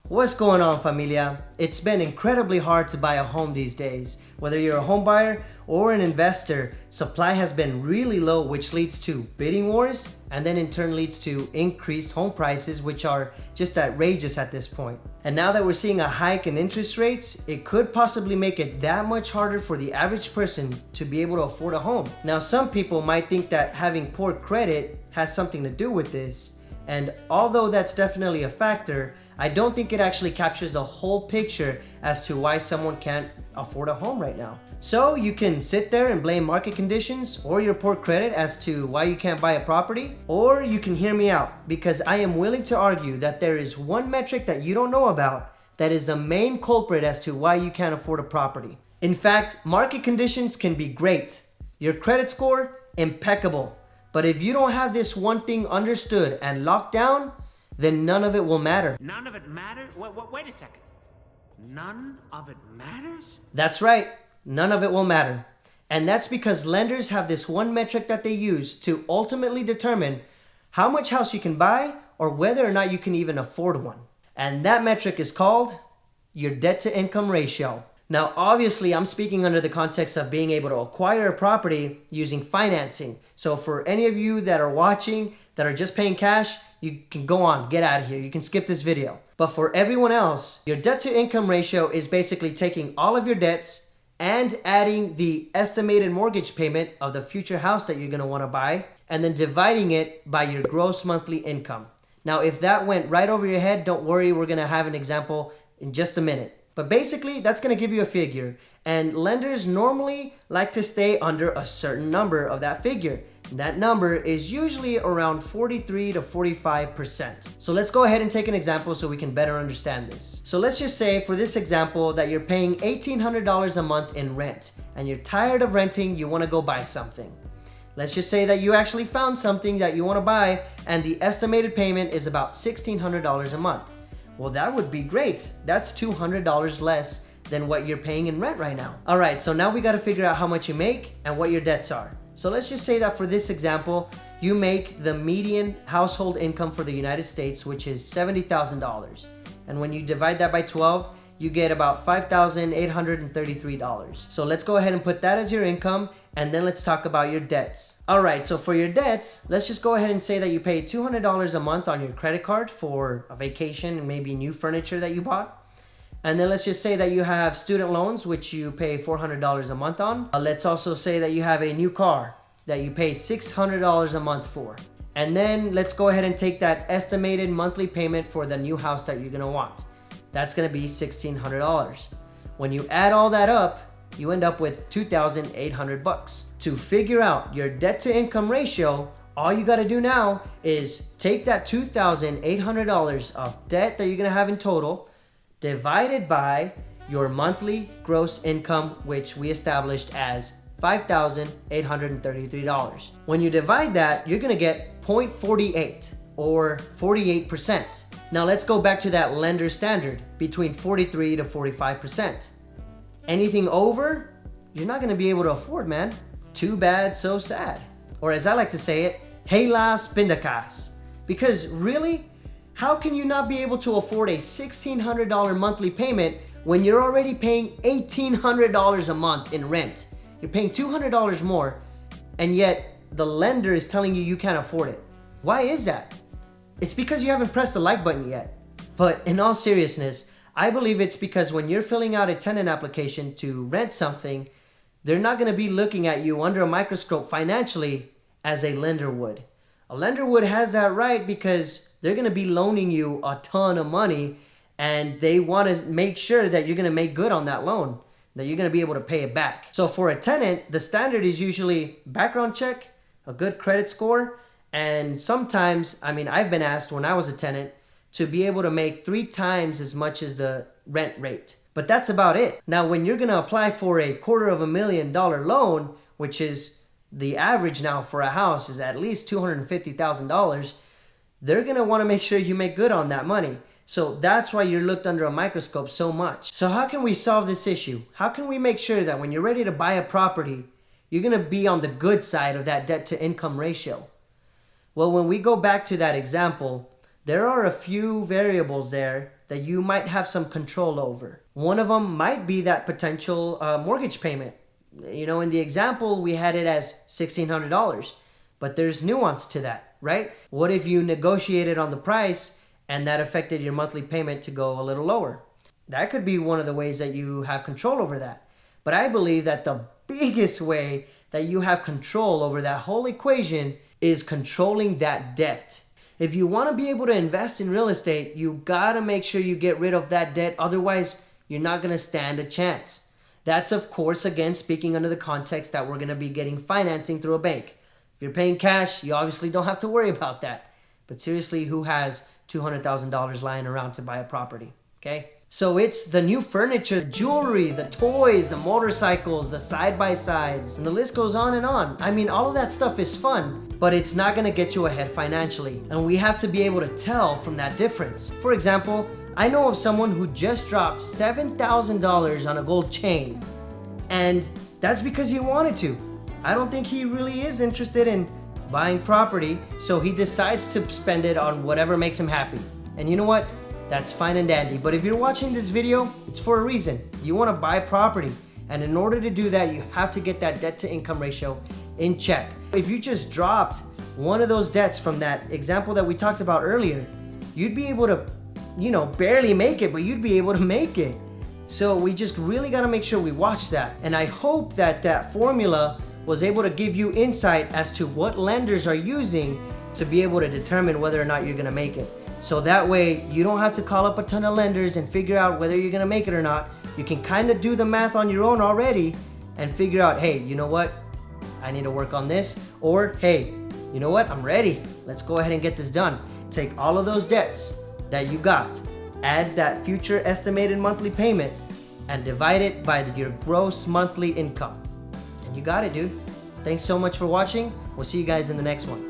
What's going on, familia? It's been incredibly hard to buy a home these days. Whether you're a home buyer or an investor, supply has been really low, which leads to bidding wars and then in turn leads to increased home prices, which are just outrageous at this point. And now that we're seeing a hike in interest rates, it could possibly make it that much harder for the average person to be able to afford a home. Now, some people might think that having poor credit has something to do with this. And although that's definitely a factor, I don't think it actually captures the whole picture as to why someone can't afford a home right now. So you can sit there and blame market conditions or your poor credit as to why you can't buy a property, or you can hear me out because I am willing to argue that there is one metric that you don't know about that is the main culprit as to why you can't afford a property. In fact, market conditions can be great. Your credit score, impeccable. But if you don't have this one thing understood and locked down, then none of it will matter. None of it matters? Wait a second. None of it matters? That's right. None of it will matter. And that's because lenders have this one metric that they use to ultimately determine how much house you can buy or whether or not you can even afford one. And that metric is called your debt to income ratio. Now, obviously, I'm speaking under the context of being able to acquire a property using financing. So for any of you that are watching that are just paying cash, you can go on, get out of here. You can skip this video. But for everyone else, your debt to income ratio is basically taking all of your debts and adding the estimated mortgage payment of the future house that you're going to want to buy, and then dividing it by your gross monthly income. Now, if that went right over your head, don't worry, we're going to have an example in just a minute. But basically, that's going to give you a figure. And lenders normally like to stay under a certain number of that figure. That number is usually around 43 to 45%. So let's go ahead and take an example so we can better understand this. So let's just say for this example that you're paying $1,800 a month in rent and you're tired of renting, you want to go buy something. Let's just say that you actually found something that you want to buy and the estimated payment is about $1,600 a month. Well, that would be great. That's $200 less than what you're paying in rent right now. All right, so now we got to figure out how much you make and what your debts are. So let's just say that for this example, you make the median household income for the United States, which is $70,000. And when you divide that by 12, you get about $5,833. So let's go ahead and put that as your income, and then let's talk about your debts. All right, so for your debts, let's just go ahead and say that you pay $200 a month on your credit card for a vacation and maybe new furniture that you bought. And then let's just say that you have student loans, which you pay $400 a month on. Let's also say that you have a new car that you pay $600 a month for. And then let's go ahead and take that estimated monthly payment for the new house that you're gonna want. That's gonna be $1,600. When you add all that up, you end up with $2,800. To figure out your debt to income ratio, all you gotta do now is take that $2,800 of debt that you're gonna have in total, divided by your monthly gross income, which we established as $5,833. When you divide that, you're gonna get 0.48 or 48%. Now let's go back to that lender standard between 43 to 45%. Anything over, you're not gonna be able to afford, man. Too bad, so sad. Or as I like to say it, hey las pindacas. Because really, how can you not be able to afford a $1,600 monthly payment when you're already paying $1,800 a month in rent? You're paying $200 more, and yet the lender is telling you you can't afford it. Why is that? It's because you haven't pressed the like button yet. But in all seriousness, I believe it's because when you're filling out a tenant application to rent something, they're not going to be looking at you under a microscope financially as a lender would. A lender would has that right because they're going to be loaning you a ton of money, and they want to make sure that you're going to make good on that loan, that you're going to be able to pay it back. So for a tenant, the standard is usually background check, a good credit score, and sometimes, I've been asked when I was a tenant to be able to make 3 times as much as the rent rate. But that's about it. Now, when you're going to apply for a $250,000 loan, which is the average now for a house is at least $250,000, they're going to want to make sure you make good on that money. So that's why you're looked under a microscope so much. So how can we solve this issue? How can we make sure that when you're ready to buy a property, you're going to be on the good side of that debt to income ratio? Well, when we go back to that example, there are a few variables there that you might have some control over. One of them might be that potential mortgage payment. You know, in the example, we had it as $1,600, but there's nuance to that, right? What if you negotiated on the price and that affected your monthly payment to go a little lower? That could be one of the ways that you have control over that. But I believe that the biggest way that you have control over that whole equation is controlling that debt. If you want to be able to invest in real estate, you gotta make sure you get rid of that debt. Otherwise, you're not gonna stand a chance. That's, of course, again, speaking under the context that we're gonna be getting financing through a bank. If you're paying cash, you obviously don't have to worry about that. But seriously, who has $200,000 lying around to buy a property? Okay? So it's the new furniture, the jewelry, the toys, the motorcycles, the side-by-sides, and the list goes on and on. I mean, all of that stuff is fun, but it's not gonna get you ahead financially. And we have to be able to tell from that difference. For example, I know of someone who just dropped $7,000 on a gold chain, and that's because he wanted to. I don't think he really is interested in buying property, so he decides to spend it on whatever makes him happy. And you know what? That's fine and dandy. But if you're watching this video, it's for a reason. You want to buy property. And in order to do that, you have to get that debt to income ratio in check. If you just dropped one of those debts from that example that we talked about earlier, you'd be able to, barely make it, but you'd be able to make it. So we just really got to make sure we watch that. And I hope that that formula was able to give you insight as to what lenders are using to be able to determine whether or not you're going to make it. So that way you don't have to call up a ton of lenders and figure out whether you're gonna make it or not. You can kind of do the math on your own already and figure out, hey, you know what? I need to work on this. Or, hey, you know what? I'm ready. Let's go ahead and get this done. Take all of those debts that you got, add that future estimated monthly payment, and divide it by your gross monthly income. And you got it, dude. Thanks so much for watching. We'll see you guys in the next one.